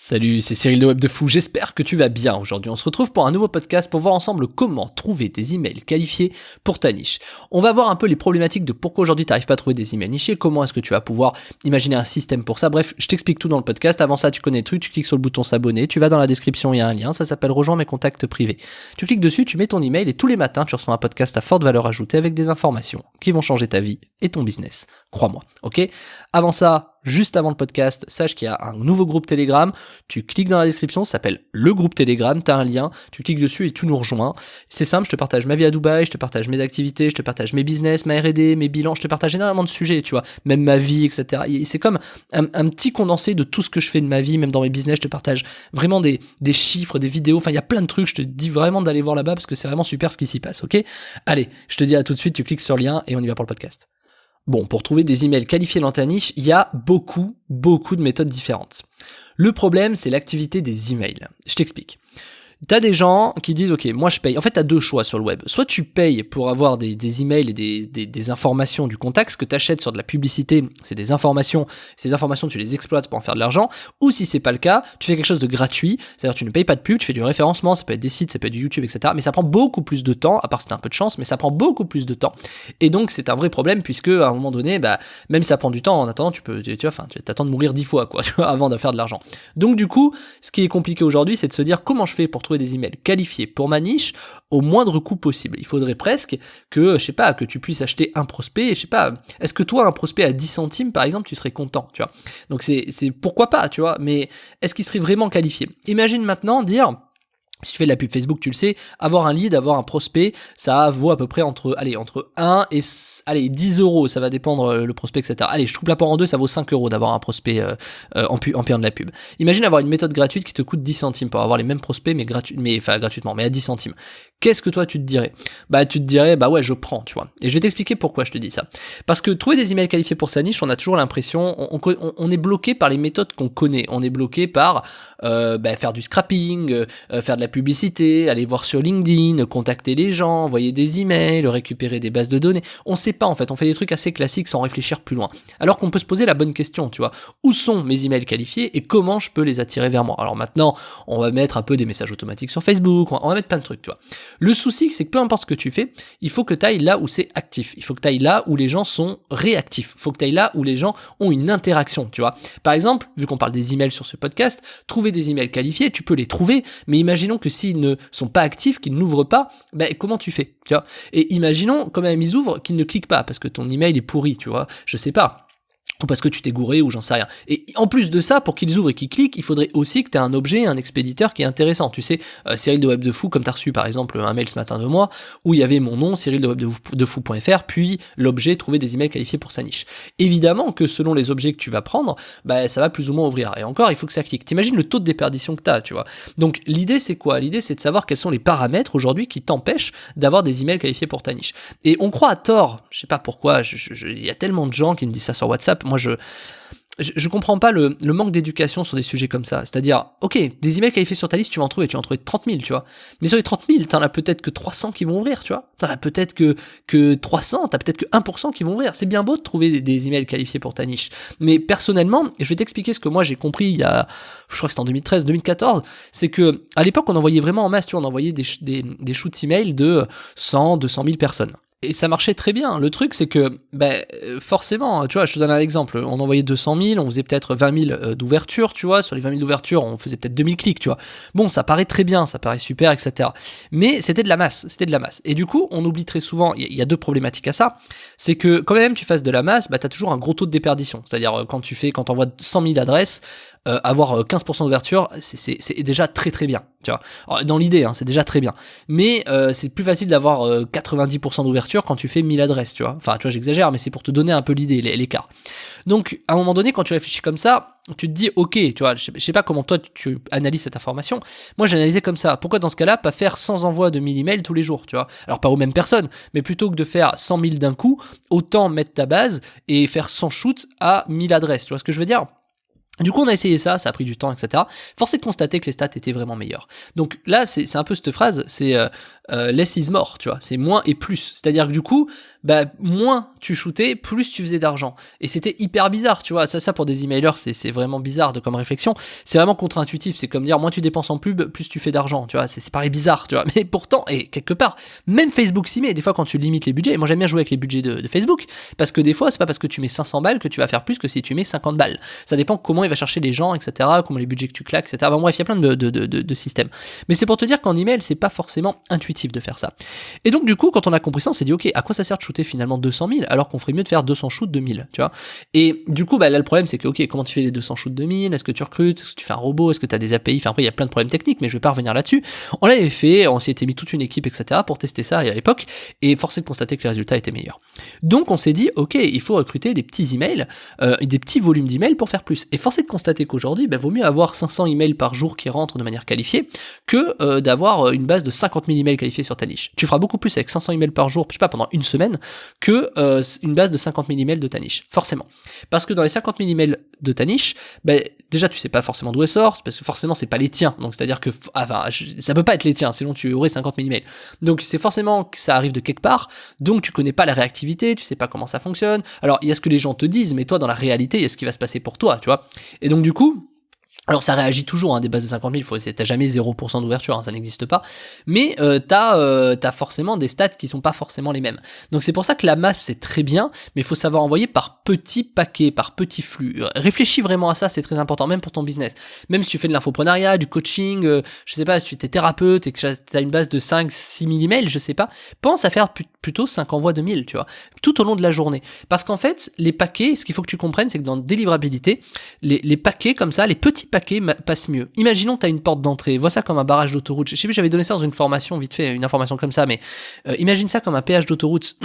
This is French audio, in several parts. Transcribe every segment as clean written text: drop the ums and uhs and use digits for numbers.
Salut, c'est Cyril de Web de Fou, j'espère que tu vas bien. Aujourd'hui, on se retrouve pour un nouveau podcast pour voir ensemble comment trouver des emails qualifiés pour ta niche. On va voir un peu les problématiques de pourquoi aujourd'hui tu n'arrives pas à trouver des emails nichés, comment est-ce que tu vas pouvoir imaginer un système pour ça. Bref, je t'explique tout dans le podcast. Avant ça, tu connais le truc, tu cliques sur le bouton s'abonner, tu vas dans la description, il y a un lien, ça s'appelle Rejoins mes contacts privés. Tu cliques dessus, tu mets ton email et tous les matins, tu reçois un podcast à forte valeur ajoutée avec des informations qui vont changer ta vie et ton business. Crois-moi, ok ? Avant ça, juste avant le podcast, sache qu'il y a un nouveau groupe Telegram, tu cliques dans la description, ça s'appelle le groupe Telegram, tu as un lien, tu cliques dessus et tu nous rejoins. C'est simple, je te partage ma vie à Dubaï, je te partage mes activités, je te partage mes business, ma R&D, mes bilans, je te partage énormément de sujets, tu vois, même ma vie, etc. Et c'est comme un petit condensé de tout ce que je fais de ma vie, même dans mes business, je te partage vraiment des chiffres, des vidéos, enfin il y a plein de trucs, je te dis vraiment d'aller voir là-bas parce que c'est vraiment super ce qui s'y passe, ok ? Allez, je te dis à tout de suite, tu cliques sur le lien et on y va pour le podcast. Bon, pour trouver des emails qualifiés dans ta niche, il y a beaucoup de méthodes différentes. Le problème, c'est l'activité des emails. Je t'explique. T'as des gens qui disent, ok, moi je paye. En fait, t'as deux choix sur le web. Soit tu payes pour avoir des emails et des informations du contact. Ce que t'achètes sur de la publicité, c'est des informations. Ces informations, tu les exploites pour en faire de l'argent. Ou si c'est pas le cas, tu fais quelque chose de gratuit. C'est-à-dire, tu ne payes pas de pub, tu fais du référencement. Ça peut être des sites, ça peut être du YouTube, etc. Mais ça prend beaucoup plus de temps, à part si t'as un peu de chance, mais ça prend beaucoup plus de temps. Et donc, c'est un vrai problème puisque, à un moment donné, même si ça prend du temps, en attendant, tu t'attends de mourir 10 fois, quoi, tu vois, avant de faire de l'argent. Donc, du coup, ce qui est compliqué aujourd'hui, c'est de se dire comment je fais pour trouver des emails qualifiés pour ma niche au moindre coût possible. Il faudrait presque que, je sais pas, que tu puisses acheter un prospect, je sais pas, est-ce que toi, un prospect à 10 centimes, par exemple, tu serais content, tu vois? Donc c'est pourquoi pas, tu vois, mais est-ce qu'il serait vraiment qualifié? Imagine maintenant dire, si tu fais de la pub Facebook, tu le sais, avoir un lead, avoir un prospect, ça vaut à peu près entre 1 et 10 euros, ça va dépendre le prospect, etc. Allez, je coupe la part en deux, ça vaut 5 euros d'avoir un prospect en payant de la pub. Imagine avoir une méthode gratuite qui te coûte 10 centimes pour avoir les mêmes prospects, mais gratuitement, mais à 10 centimes. Qu'est-ce que toi tu te dirais? Tu te dirais, ouais, je prends, tu vois. Et je vais t'expliquer pourquoi je te dis ça. Parce que trouver des emails qualifiés pour sa niche, on a toujours l'impression, on est bloqué par les méthodes qu'on connaît. On est bloqué par faire du scrapping, faire de la publicité, aller voir sur LinkedIn, contacter les gens, envoyer des emails, récupérer des bases de données. On sait pas en fait, on fait des trucs assez classiques sans réfléchir plus loin. Alors qu'on peut se poser la bonne question, tu vois. Où sont mes emails qualifiés et comment je peux les attirer vers moi? Alors maintenant, on va mettre un peu des messages automatiques sur Facebook, on va mettre plein de trucs, tu vois. Le souci, c'est que peu importe ce que tu fais, il faut que tu ailles là où c'est actif. Il faut que tu ailles là où les gens sont réactifs. Il faut que tu ailles là où les gens ont une interaction, tu vois. Par exemple, vu qu'on parle des emails sur ce podcast, trouver des emails qualifiés, tu peux les trouver, mais imaginons que s'ils ne sont pas actifs, qu'ils n'ouvrent pas, comment tu fais, tu vois? Et imaginons quand même ils ouvrent, qu'ils ne cliquent pas, parce que ton email est pourri, tu vois, je sais pas. Ou parce que tu t'es gouré, ou j'en sais rien. Et en plus de ça, pour qu'ils ouvrent et qu'ils cliquent, il faudrait aussi que tu aies un objet, un expéditeur qui est intéressant. Tu sais, Cyril de Web de Fou, comme tu as reçu par exemple un mail ce matin de moi, où il y avait mon nom, cyrildeWebdefou.fr, puis l'objet trouver des emails qualifiés pour sa niche. Évidemment que selon les objets que tu vas prendre, ça va plus ou moins ouvrir. Et encore, il faut que ça clique. T'imagines le taux de déperdition que tu as, tu vois. Donc l'idée c'est quoi? L'idée c'est de savoir quels sont les paramètres aujourd'hui qui t'empêchent d'avoir des emails qualifiés pour ta niche. Et on croit à tort, je sais pas pourquoi, il y a tellement de gens qui me disent ça sur WhatsApp. Moi, je comprends pas le manque d'éducation sur des sujets comme ça. C'est-à-dire, ok, des emails qualifiés sur ta liste, tu vas en trouver 30 000, tu vois. Mais sur les 30 000, t'en as peut-être que 300 qui vont ouvrir, tu vois. T'en as peut-être que 300, t'as peut-être que 1% qui vont ouvrir. C'est bien beau de trouver des emails qualifiés pour ta niche. Mais personnellement, et je vais t'expliquer ce que moi j'ai compris il y a, je crois que c'était en 2013, 2014, c'est que, à l'époque, on envoyait vraiment en masse, tu vois, on envoyait des shoots emails de 100, 200 000 personnes. Et ça marchait très bien. Le truc, c'est que, forcément, tu vois, je te donne un exemple. On envoyait 200 000, on faisait peut-être 20 000 d'ouverture, tu vois. Sur les 20 000 d'ouverture, on faisait peut-être 2000 clics, tu vois. Bon, ça paraît très bien, ça paraît super, etc. Mais c'était de la masse, Et du coup, on oublie très souvent, il y a deux problématiques à ça. C'est que, quand même tu fasses de la masse, t'as toujours un gros taux de déperdition. C'est-à-dire, quand t'envoies 100 000 adresses, avoir 15% d'ouverture, c'est déjà très très bien, tu vois. Alors, dans l'idée, c'est déjà très bien. Mais c'est plus facile d'avoir 90% d'ouverture quand tu fais 1000 adresses, tu vois. Enfin, tu vois, j'exagère, mais c'est pour te donner un peu l'idée, l'écart. Donc, à un moment donné, quand tu réfléchis comme ça, tu te dis, ok, tu vois, je sais pas comment toi tu analyses cette information. Moi, j'ai analysé comme ça. Pourquoi dans ce cas-là, pas faire 100 envois de 1000 emails tous les jours, tu vois? Alors, pas aux mêmes personnes, mais plutôt que de faire 100 000 d'un coup, autant mettre ta base et faire 100 shoots à 1000 adresses, tu vois ce que je veux dire? Du coup, on a essayé ça a pris du temps, etc. Force est de constater que les stats étaient vraiment meilleures. Donc là, c'est un peu cette phrase, c'est less is more, tu vois, c'est moins et plus. C'est-à-dire que du coup, moins tu shootais, plus tu faisais d'argent. Et c'était hyper bizarre, tu vois. Ça pour des emailers, c'est vraiment bizarre comme réflexion. C'est vraiment contre-intuitif. C'est comme dire, moins tu dépenses en pub, plus tu fais d'argent, tu vois. C'est pareil bizarre, tu vois. Mais pourtant, et quelque part, même Facebook s'y met. Des fois, quand tu limites les budgets, et moi j'aime bien jouer avec les budgets de Facebook, parce que des fois, c'est pas parce que tu mets 500 balles que tu vas faire plus que si tu mets 50 balles. Ça dépend comment il va chercher les gens, etc., comment les budgets que tu claques, etc. Bref, il y a plein de systèmes. Mais c'est pour te dire qu'en email, c'est pas forcément intuitif de faire ça. Et donc, du coup, quand on a compris ça, on s'est dit, ok, à quoi ça sert de shooter finalement 200 000 alors qu'on ferait mieux de faire 200 shoots de 1000, tu vois. Et du coup, là, le problème, c'est que, ok, comment tu fais les 200 shoots de 1000? Est-ce que tu recrutes? Est-ce que tu fais un robot? Est-ce que tu as des API? Enfin, après, il y a plein de problèmes techniques, mais je vais pas revenir là-dessus. On l'avait fait, on s'y était mis toute une équipe, etc., pour tester ça à l'époque, et force est de constater que les résultats étaient meilleurs. Donc, on s'est dit, ok, il faut recruter des petits emails, des petits volumes d'emails pour faire plus. Et force est de constater qu'aujourd'hui, vaut mieux avoir 500 emails par jour qui rentrent de manière qualifiée que d'avoir une base de 50 000 emails qualifiés sur ta niche. Tu feras beaucoup plus avec 500 emails par jour, je sais pas, pendant une semaine, que une base de 50 000 emails de ta niche. Forcément. Parce que dans les 50 000 emails de ta niche, déjà tu sais pas forcément d'où elles sortent, parce que forcément c'est pas les tiens. Donc c'est-à-dire que, ça peut pas être les tiens, sinon tu aurais 50 000 emails. Donc c'est forcément que ça arrive de quelque part, donc tu connais pas la réactivité, tu sais pas comment ça fonctionne. Alors il y a ce que les gens te disent, mais toi dans la réalité, il y a ce qui va se passer pour toi, tu vois. Et donc du coup, alors ça réagit toujours, des bases de 50 000, t'as jamais 0% d'ouverture, ça n'existe pas, mais t'as forcément des stats qui sont pas forcément les mêmes. Donc c'est pour ça que la masse c'est très bien, mais il faut savoir envoyer par petits paquets, par petits flux. Réfléchis vraiment à ça, c'est très important, même pour ton business. Même si tu fais de l'infoprenariat, du coaching, je sais pas, si tu es thérapeute et que t'as une base de 5-6 000 emails, je sais pas, pense à faire plutôt 5 envois de 1000, tu vois, tout au long de la journée. Parce qu'en fait, les paquets, ce qu'il faut que tu comprennes, c'est que dans délivrabilité, les paquets comme ça, les petits paquets passe mieux. Imaginons que tu as une porte d'entrée, vois ça comme un barrage d'autoroute. Je sais plus, j'avais donné ça dans une formation, vite fait, une information comme ça, mais imagine ça comme un péage d'autoroute.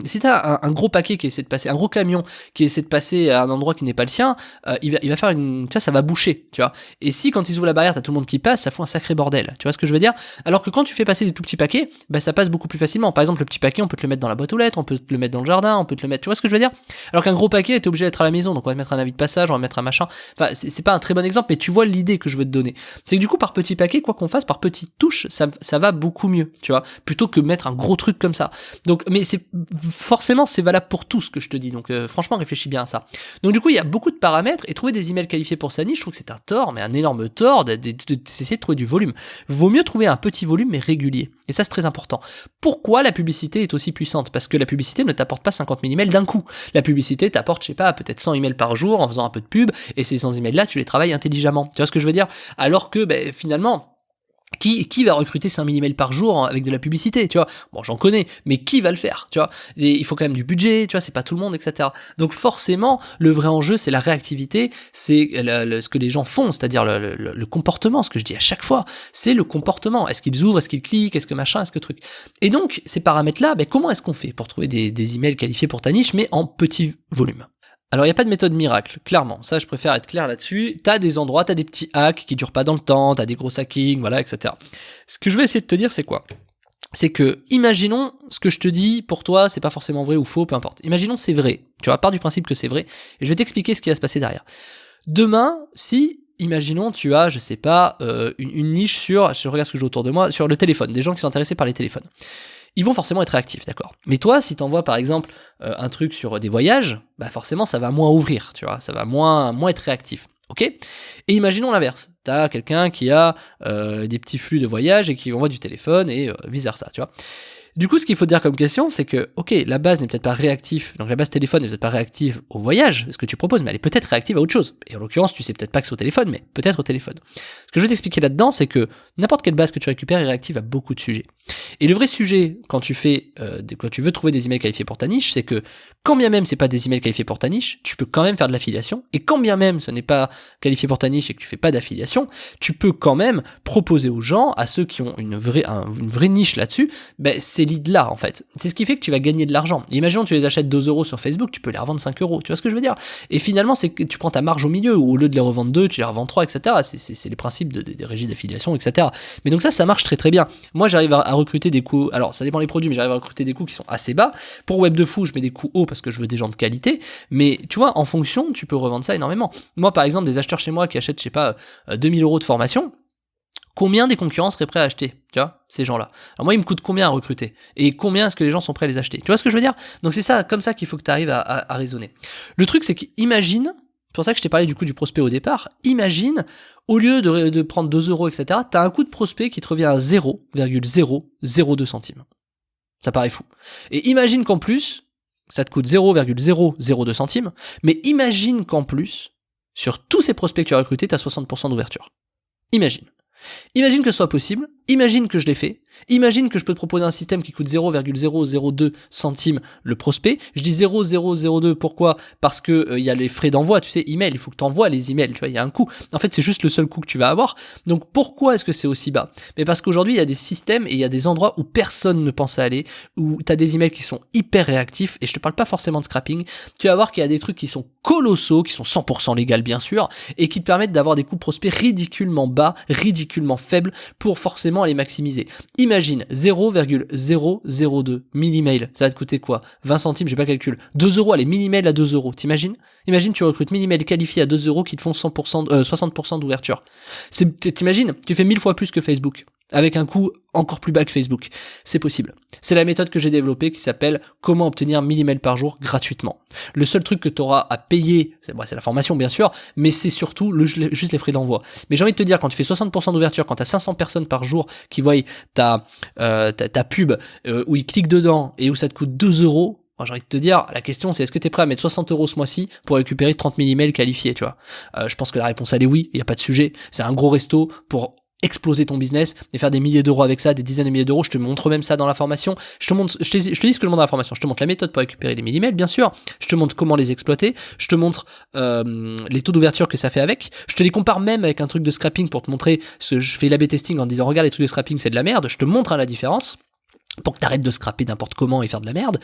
Si tu as un gros paquet qui essaie de passer, un gros camion qui essaie de passer à un endroit qui n'est pas le sien, il va faire tu vois, ça va boucher, tu vois. Et si quand ils ouvrent la barrière, t'as tout le monde qui passe, ça fout un sacré bordel. Tu vois ce que je veux dire? Alors que quand tu fais passer des tout petits paquets, ça passe beaucoup plus facilement. Par exemple, le petit paquet, on peut te le mettre dans la boîte aux lettres, on peut te le mettre dans le jardin, on peut te le mettre, tu vois ce que je veux dire? Alors qu'un gros paquet, t'es obligé d'être à la maison, donc on va te mettre un avis de passage, on va mettre un machin. Enfin, c'est pas un très bon exemple, mais tu vois l'idée que je veux te donner. C'est que du coup, par petit paquet, quoi qu'on fasse, par petites touches, ça va beaucoup mieux, tu vois, plutôt que mettre un gros truc comme ça. Donc, mais forcément, c'est valable pour tout ce que je te dis. Donc, franchement, réfléchis bien à ça. Donc, du coup, il y a beaucoup de paramètres et trouver des emails qualifiés pour sa niche, je trouve que c'est un tort, mais un énorme tort d'essayer de trouver du volume. Vaut mieux trouver un petit volume, mais régulier. Et ça, c'est très important. Pourquoi la publicité est aussi puissante? Parce que la publicité ne t'apporte pas 50 000 emails d'un coup. La publicité t'apporte, je sais pas, peut-être 100 emails par jour en faisant un peu de pub, et ces 100 emails-là, tu les travailles intelligemment. Tu vois ce que je veux dire? Alors que, finalement, qui va recruter 5000 emails par jour avec de la publicité, tu vois? Bon, j'en connais, mais qui va le faire, tu vois? Et il faut quand même du budget, tu vois, c'est pas tout le monde, etc. Donc forcément, le vrai enjeu, c'est la réactivité, c'est ce que les gens font, c'est-à-dire le comportement, ce que je dis à chaque fois, c'est le comportement. Est-ce qu'ils ouvrent, est-ce qu'ils cliquent, est-ce que machin, est-ce que truc. Et donc, ces paramètres-là, comment est-ce qu'on fait pour trouver des emails qualifiés pour ta niche, mais en petit volume? Alors, il n'y a pas de méthode miracle, clairement. Ça, je préfère être clair là-dessus. T'as des endroits, t'as des petits hacks qui durent pas dans le temps, t'as des gros hackings, voilà, etc. Ce que je vais essayer de te dire, c'est quoi? C'est que, imaginons, ce que je te dis, pour toi, c'est pas forcément vrai ou faux, peu importe. Imaginons c'est vrai. Tu vois, part du principe que c'est vrai. Et je vais t'expliquer ce qui va se passer derrière. Demain, imaginons, tu as, je sais pas, une niche sur, je regarde ce que j'ai autour de moi, sur le téléphone, des gens qui sont intéressés par les téléphones. Ils vont forcément être réactifs, d'accord. Mais toi, si t'envoies par exemple un truc sur des voyages, forcément ça va moins ouvrir, tu vois, ça va moins être réactif, ok. Et imaginons l'inverse, t'as quelqu'un qui a des petits flux de voyages et qui envoie du téléphone et vice versa, tu vois. Du coup, ce qu'il faut dire comme question, c'est que, ok, la base n'est peut-être pas réactive, donc la base téléphone n'est peut-être pas réactive au voyage, ce que tu proposes, mais elle est peut-être réactive à autre chose. Et en l'occurrence, tu sais peut-être pas que c'est au téléphone, mais peut-être au téléphone. Ce que je veux t'expliquer là-dedans, c'est que n'importe quelle base que tu récupères est réactive à beaucoup de sujets. Et le vrai sujet, quand tu veux trouver des emails qualifiés pour ta niche, c'est que, quand bien même c'est pas des emails qualifiés pour ta niche, tu peux quand même faire de l'affiliation, et quand bien même ce n'est pas qualifié pour ta niche et que tu fais pas d'affiliation, tu peux quand même proposer aux gens, à ceux qui ont une vraie niche là-dessus, ces leads-là, en fait. C'est ce qui fait que tu vas gagner de l'argent. Imaginons que tu les achètes 2 € sur Facebook, tu peux les revendre 5 €. Tu vois ce que je veux dire? Et finalement, c'est que tu prends ta marge au milieu, ou au lieu de les revendre 2, tu les revends 3, etc. C'est les principes des régies d'affiliation, etc. Mais donc ça marche très très bien. Moi, j'arrive à recruter des coûts, alors ça dépend des produits, mais j'arrive à recruter des coûts qui sont assez bas. Pour Web de Fou, je mets des coûts hauts parce que je veux des gens de qualité, mais tu vois, en fonction, tu peux revendre ça énormément. Moi, par exemple, des acheteurs chez moi qui achètent, je sais pas, 2000 € de formation, combien des concurrents seraient prêts à acheter, tu vois, ces gens-là? Alors moi, il me coûte combien à recruter? Et combien est-ce que les gens sont prêts à les acheter? Tu vois ce que je veux dire? Donc c'est ça, comme ça qu'il faut que tu arrives à raisonner. Le truc, c'est qu'imagine, c'est pour ça que je t'ai parlé du coût du prospect au départ, imagine, au lieu de prendre 2 €, etc., t'as un coût de prospect qui te revient à 0,002 centimes. Ça paraît fou. Et imagine qu'en plus, ça te coûte 0,002 centimes, mais imagine qu'en plus, sur tous ces prospects que tu as recrutés, t'as 60% d'ouverture. Imagine que ce soit possible, imagine que je l'ai fait, imagine que je peux te proposer un système qui coûte 0,002 centimes le prospect. Je dis 0,002, pourquoi? Parce que y a les frais d'envoi, tu sais, email, il faut que tu envoies les emails, tu vois, il y a un coût. En fait, c'est juste le seul coût que tu vas avoir. Donc pourquoi est-ce que c'est aussi bas? Mais parce qu'aujourd'hui, il y a des systèmes et il y a des endroits où personne ne pense à aller, où tu as des emails qui sont hyper réactifs, et je te parle pas forcément de scrapping. Tu vas voir qu'il y a des trucs qui sont colossaux, qui sont 100% légaux bien sûr, et qui te permettent d'avoir des coûts prospects ridiculement bas, ridiculement faibles, pour forcément aller maximiser. Imagine 0,002 1000 ça va te coûter quoi? 20 centimes, j'ai pas le calcul. 2 €, allez, 1000 à 2 €, t'imagines? Imagine, tu recrutes 1000 qualifiés à 2 € qui te font 60% d'ouverture. T'imagines, tu fais 1000 fois plus que Facebook, avec un coût encore plus bas que Facebook. C'est possible. C'est la méthode que j'ai développée qui s'appelle comment obtenir 1000 emails par jour gratuitement. Le seul truc que tu auras à payer, c'est la formation bien sûr, mais c'est surtout juste les frais d'envoi. Mais j'ai envie de te dire, quand tu fais 60% d'ouverture, quand tu as 500 personnes par jour qui voient ta pub, où ils cliquent dedans et où ça te coûte 2 €, moi, j'ai envie de te dire, la question c'est est-ce que tu es prêt à mettre 60 € ce mois-ci pour récupérer 30 000 emails qualifiés, tu vois? Je pense que la réponse elle est oui, il n'y a pas de sujet. C'est un gros resto pour exploser ton business et faire des milliers d'euros avec ça, des dizaines de milliers d'euros. Je te montre même ça dans la formation. Je te dis ce que je montre dans la formation. Je te montre la méthode pour récupérer les 1000 emails, bien sûr. Je te montre comment les exploiter. Je te montre les taux d'ouverture que ça fait avec. Je te les compare même avec un truc de scrapping pour te montrer je fais l'A/B testing en disant regarde, les trucs de scrapping c'est de la merde. Je te montre la différence pour que tu arrêtes de scraper n'importe comment et faire de la merde.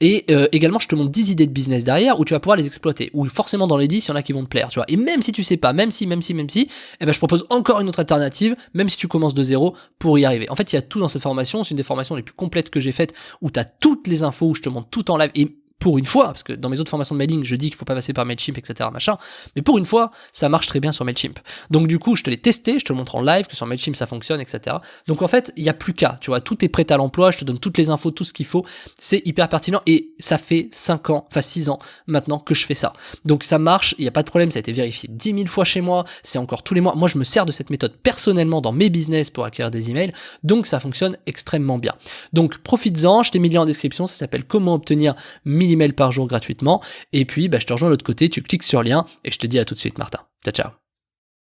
Et également, je te montre 10 idées de business derrière où tu vas pouvoir les exploiter. Ou forcément dans les 10, il y en a qui vont te plaire, tu vois. Et même si tu sais pas, même si, eh ben, je propose encore une autre alternative, même si tu commences de zéro, pour y arriver. En fait, il y a tout dans cette formation. C'est une des formations les plus complètes que j'ai faites où tu as toutes les infos, où je te montre tout en live. Et pour une fois, parce que dans mes autres formations de mailing, je dis qu'il faut pas passer par Mailchimp, etc., machin, mais pour une fois, ça marche très bien sur Mailchimp. Donc du coup, je te l'ai testé, je te le montre en live, que sur Mailchimp ça fonctionne, etc. Donc en fait, il y a plus qu'à, tu vois, tout est prêt à l'emploi, je te donne toutes les infos, tout ce qu'il faut, c'est hyper pertinent, et ça fait 6 ans maintenant que je fais ça. Donc ça marche, il n'y a pas de problème, ça a été vérifié 10 000 fois chez moi, c'est encore tous les mois. Moi, je me sers de cette méthode personnellement dans mes business pour acquérir des emails, donc ça fonctionne extrêmement bien. Donc profites-en, je t'ai mis le lien en description, ça s'appelle comment obtenir 1000 emails par jour gratuitement, et puis je te rejoins de l'autre côté, tu cliques sur le lien, et je te dis à tout de suite Martin. Ciao ciao.